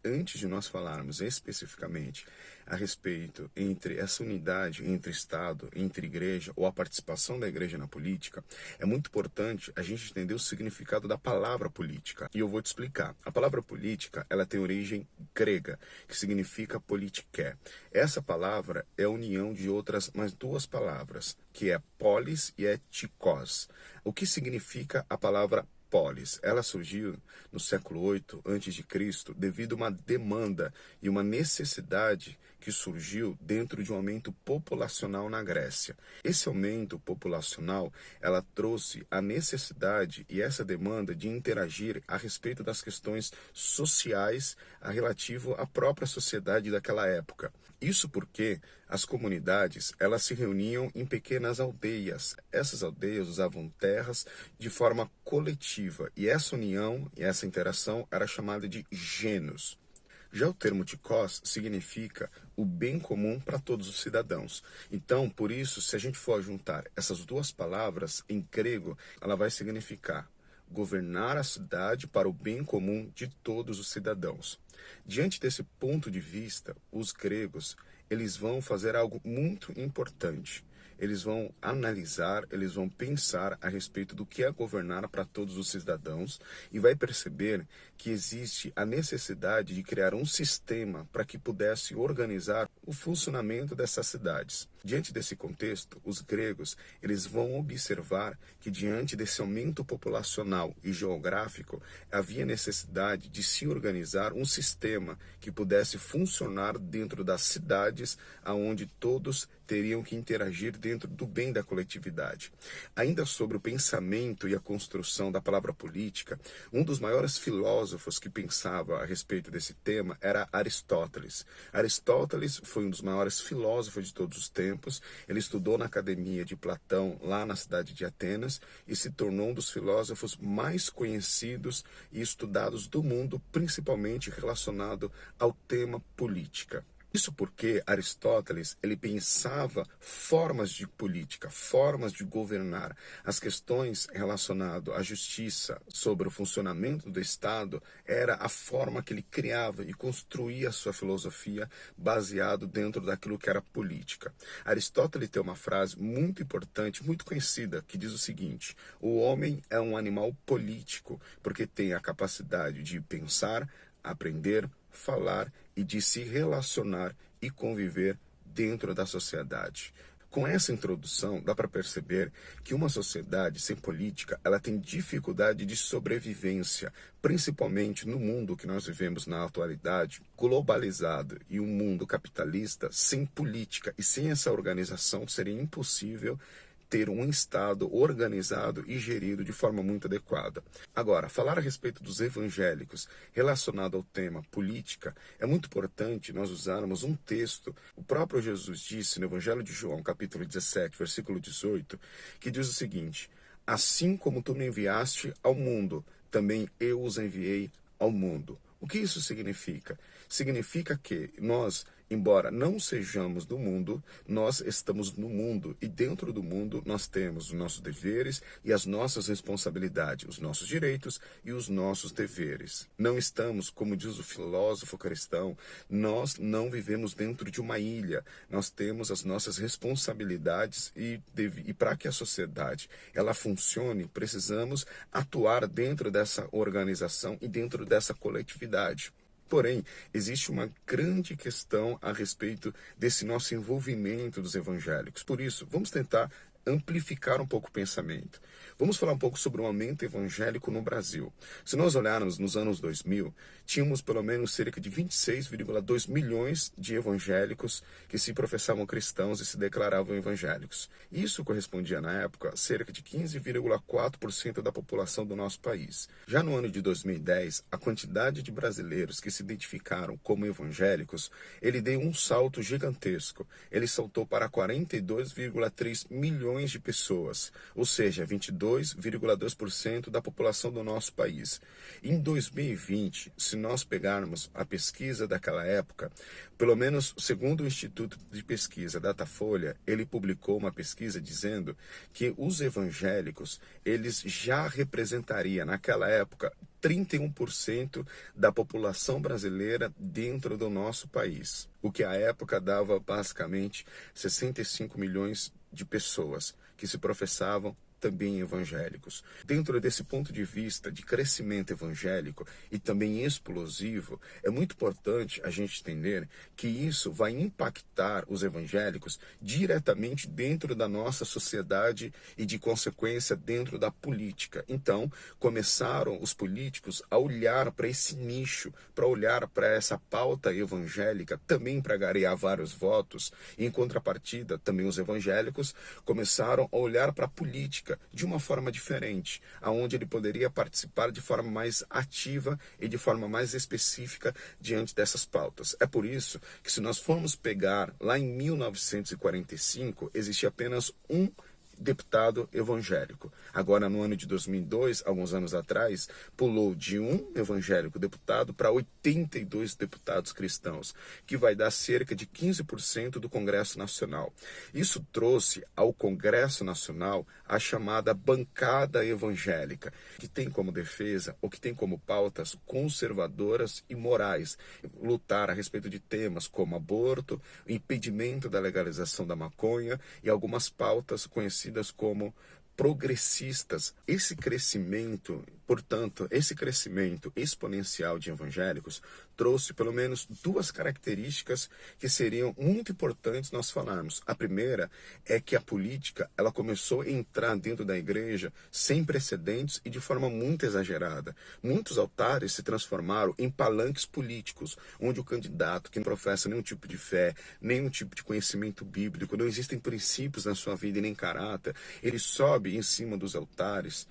antes de nós falarmos especificamente a respeito entre essa unidade entre Estado, entre igreja ou a participação da igreja na política, é muito importante a gente entender o significado da palavra política. E eu vou te explicar. A palavra política, ela tem origem grega, que significa politiké. Essa palavra é a união de outras mais duas palavras, que é polis e tikos. O que significa a palavra polis? Ela surgiu no século 8 a.C. devido a uma demanda e uma necessidade que surgiu dentro de um aumento populacional na Grécia. Esse aumento populacional, ela trouxe a necessidade e essa demanda de interagir a respeito das questões sociais relativo à própria sociedade daquela época. Isso porque as comunidades, elas se reuniam em pequenas aldeias. Essas aldeias usavam terras de forma coletiva e essa união e essa interação era chamada de gênos. Já o termo tikos significa o bem comum para todos os cidadãos. Então, por isso, se a gente for juntar essas duas palavras em grego, ela vai significar governar a cidade para o bem comum de todos os cidadãos. Diante desse ponto de vista, os gregos, eles vão fazer algo muito importante. Eles vão analisar, eles vão pensar a respeito do que é governar para todos os cidadãos e vai perceber que existe a necessidade de criar um sistema para que pudesse organizar o funcionamento dessas cidades. Diante desse contexto, os gregos, eles vão observar que diante desse aumento populacional e geográfico, havia necessidade de se organizar um sistema que pudesse funcionar dentro das cidades aonde todos teriam que interagir dentro do bem da coletividade. Ainda sobre o pensamento e a construção da palavra política, um dos maiores filósofos que pensava a respeito desse tema era Aristóteles. Aristóteles foi um dos maiores filósofos de todos os tempos. Ele estudou na academia de Platão, lá na cidade de Atenas, e se tornou um dos filósofos mais conhecidos e estudados do mundo, principalmente relacionado ao tema política. Isso porque Aristóteles, ele pensava formas de política, formas de governar. As questões relacionadas à justiça, sobre o funcionamento do Estado, era a forma que ele criava e construía a sua filosofia baseado dentro daquilo que era política. Aristóteles tem uma frase muito importante, muito conhecida, que diz o seguinte: o homem é um animal político, porque tem a capacidade de pensar, aprender, falar e de se relacionar e conviver dentro da sociedade. Com essa introdução, dá para perceber que uma sociedade sem política, ela tem dificuldade de sobrevivência, principalmente no mundo que nós vivemos na atualidade, globalizado e um mundo capitalista, sem política e sem essa organização seria impossível ter um Estado organizado e gerido de forma muito adequada. Agora, falar a respeito dos evangélicos relacionado ao tema política, é muito importante nós usarmos um texto. O próprio Jesus disse no Evangelho de João, capítulo 17, versículo 18, que diz o seguinte: assim como tu me enviaste ao mundo, também eu os enviei ao mundo. O que isso significa? Significa que nós, embora não sejamos do mundo, nós estamos no mundo e dentro do mundo nós temos os nossos deveres e as nossas responsabilidades, os nossos direitos e os nossos deveres. Não estamos, como diz o filósofo cristão, nós não vivemos dentro de uma ilha, nós temos as nossas responsabilidades e para que a sociedade ela funcione, precisamos atuar dentro dessa organização e dentro dessa coletividade. Porém, existe uma grande questão a respeito desse nosso envolvimento dos evangélicos. Por isso, vamos tentar amplificar um pouco o pensamento. Vamos falar um pouco sobre o aumento evangélico no Brasil. Se nós olharmos nos anos 2000, tínhamos pelo menos cerca de 26,2 milhões de evangélicos que se professavam cristãos e se declaravam evangélicos. Isso correspondia, na época, a cerca de 15,4% da população do nosso país. Já no ano de 2010, a quantidade de brasileiros que se identificaram como evangélicos, ele deu um salto gigantesco. Ele saltou para 42,3 milhões milhões de pessoas, ou seja, 22,2% da população do nosso país. Em 2020, se nós pegarmos a pesquisa daquela época, pelo menos segundo o Instituto de Pesquisa Datafolha, ele publicou uma pesquisa dizendo que os evangélicos, eles já representariam naquela época 31% da população brasileira dentro do nosso país, o que à época dava basicamente 65 milhões de pessoas que se professavam também evangélicos. Dentro desse ponto de vista de crescimento evangélico e também explosivo, é muito importante a gente entender que isso vai impactar os evangélicos diretamente dentro da nossa sociedade e, de consequência, dentro da política. Então, começaram os políticos a olhar para esse nicho, para olhar para essa pauta evangélica, também para garear vários votos. E, em contrapartida, também os evangélicos começaram a olhar para a política de uma forma diferente, aonde ele poderia participar de forma mais ativa e de forma mais específica diante dessas pautas. É por isso que, se nós formos pegar lá em 1945, existia apenas um deputado evangélico. Agora, no ano de 2002, alguns anos atrás, pulou de um evangélico deputado para 82 deputados cristãos, que vai dar cerca de 15% do Congresso Nacional. Isso trouxe ao Congresso Nacional a chamada bancada evangélica, que tem como defesa ou que tem como pautas conservadoras e morais, lutar a respeito de temas como aborto, impedimento da legalização da maconha e algumas pautas conhecidas como progressistas. Esse crescimento, portanto, esse crescimento exponencial de evangélicos trouxe pelo menos duas características que seriam muito importantes nós falarmos. A primeira é que a política, ela começou a entrar dentro da igreja sem precedentes e de forma muito exagerada. Muitos altares se transformaram em palanques políticos, onde o candidato que não professa nenhum tipo de fé, nenhum tipo de conhecimento bíblico, não existem princípios na sua vida e nem caráter, ele sobe em cima dos altares,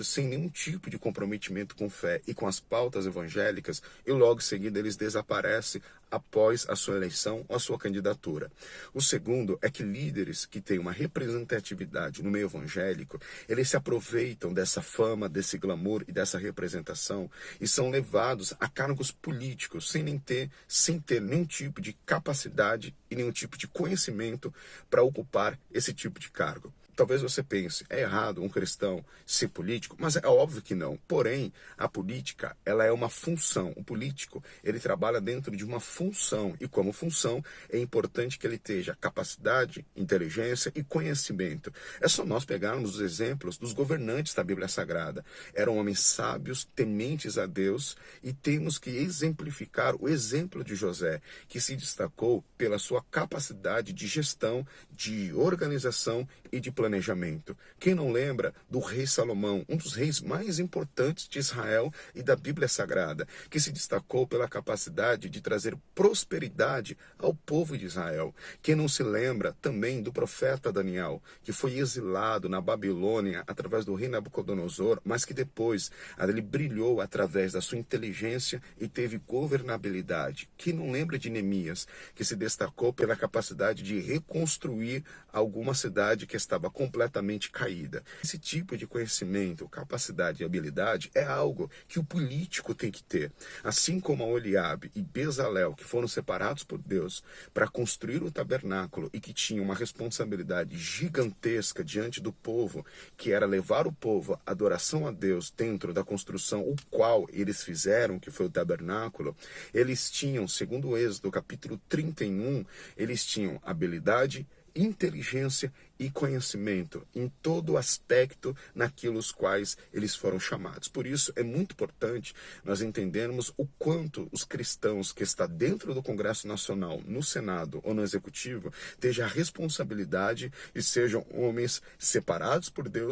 sem nenhum tipo de comprometimento com fé e com as pautas evangélicas, e logo em seguida eles desaparecem após a sua eleição ou a sua candidatura. O segundo é que líderes que têm uma representatividade no meio evangélico, eles se aproveitam dessa fama, desse glamour e dessa representação e são levados a cargos políticos sem ter nenhum tipo de capacidade e nenhum tipo de conhecimento para ocupar esse tipo de cargo. Talvez você pense, é errado um cristão ser político, mas é óbvio que não. Porém, a política, ela é uma função. O político, ele trabalha dentro de uma função. E como função, é importante que ele tenha capacidade, inteligência e conhecimento. É só nós pegarmos os exemplos dos governantes da Bíblia Sagrada. Eram homens sábios, tementes a Deus, e temos que exemplificar o exemplo de José, que se destacou pela sua capacidade de gestão, de organização e de planejamento. Quem não lembra do rei Salomão, um dos reis mais importantes de Israel e da Bíblia Sagrada, que se destacou pela capacidade de trazer prosperidade ao povo de Israel. Quem não se lembra também do profeta Daniel, que foi exilado na Babilônia através do rei Nabucodonosor, mas que depois ele brilhou através da sua inteligência e teve governabilidade. Quem não lembra de Neemias, que se destacou pela capacidade de reconstruir alguma cidade que estava completamente caída. Esse tipo de conhecimento, capacidade e habilidade é algo que o político tem que ter. Assim como Oliabe e Bezalel, que foram separados por Deus para construir o tabernáculo e que tinham uma responsabilidade gigantesca diante do povo, que era levar o povo à adoração a Deus dentro da construção, o qual eles fizeram, que foi o tabernáculo, eles tinham, segundo o Êxodo, capítulo 31, eles tinham habilidade, inteligência e conhecimento em todo aspecto naquilo os quais eles foram chamados. Por isso é muito importante nós entendermos o quanto os cristãos que estão dentro do Congresso Nacional, no Senado ou no Executivo, tenham a responsabilidade e sejam homens separados por Deus